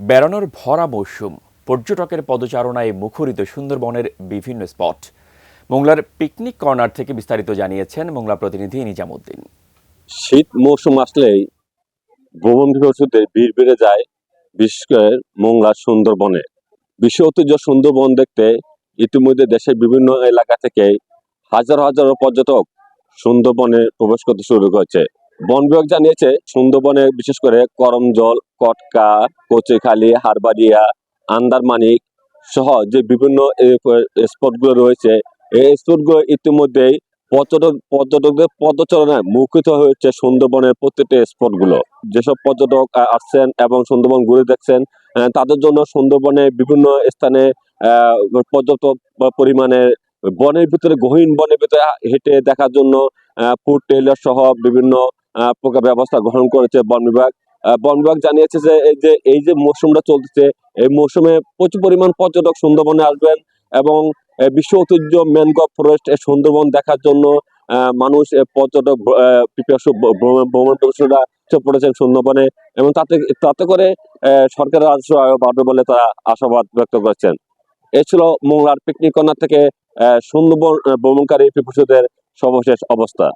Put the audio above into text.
বেড়ানোর ভরা মৌসুম, পর্যটকের পদচারণায় মুখরিত সুন্দরবনের বিভিন্ন স্পট। মোংলার পিকনিক কর্নার থেকে বিস্তারিত জানিয়েছেন মোংলা প্রতিনিধি নিজামুদ্দিন। শীত মৌসুম আসলেই ভ্রমণ পিপাসুদের ভিড় বেড়ে যায়, বিশেষ করে মোংলার সুন্দরবনে। বিশ্ব ঐতিহ্য সুন্দরবন দেখতে ইতিমধ্যে দেশের বিভিন্ন এলাকা থেকে হাজার হাজার পর্যটক সুন্দরবনে প্রবেশ করতে শুরু করেছে। বন বিভাগ জানিয়েছে, সুন্দরবনে বিশেষ করে করমজল, কটকা, কচুখালী, হারবাড়িয়া, আন্দারমানিক সহ যে বিভিন্ন স্পটগুলো রয়েছে, এই স্পটগুলো ইতিমধ্যেই পর্যটকদের পদচারণায় মুখরিত হয়েছে সুন্দরবনের প্রত্যেকটা স্পটগুলো। যেসব পর্যটক আসছেন এবং সুন্দরবন ঘুরে দেখছেন, তাদের জন্য সুন্দরবনে বিভিন্ন স্থানে পর্যাপ্ত পরিমাণে বনের ভিতরে, গহীন বনের ভিতরে হেঁটে দেখার জন্য ফুড ট্রেলার সহ বিভিন্ন প্রকার ব্যবস্থা গ্রহণ করেছে বন বিভাগ। বন বিভাগ জানিয়েছে যে এই যে মৌসুমটা চলতেছে, এই মৌসুমে প্রচুর পরিমাণ পর্যটক সুন্দরবনে আসবেন এবং বিশ্ব ঐতিহ্য ম্যানগ্রোভ ফরেস্ট সুন্দরবন দেখার জন্য মানুষ, পর্যটক, পিপাসু ভ্রমণ পিপাসুরা পড়েছেন সুন্দরবনে, এবং তাতে তাতে করে সরকারের রাজস্ব আয় বাড়বে বলে তারা আশাবাদ ব্যক্ত করেছেন। এই ছিল মোংলার পিকনিক কর্নার থেকে সুন্দরবন ভ্রমণকারী পিপাসুদের সর্বশেষ অবস্থা।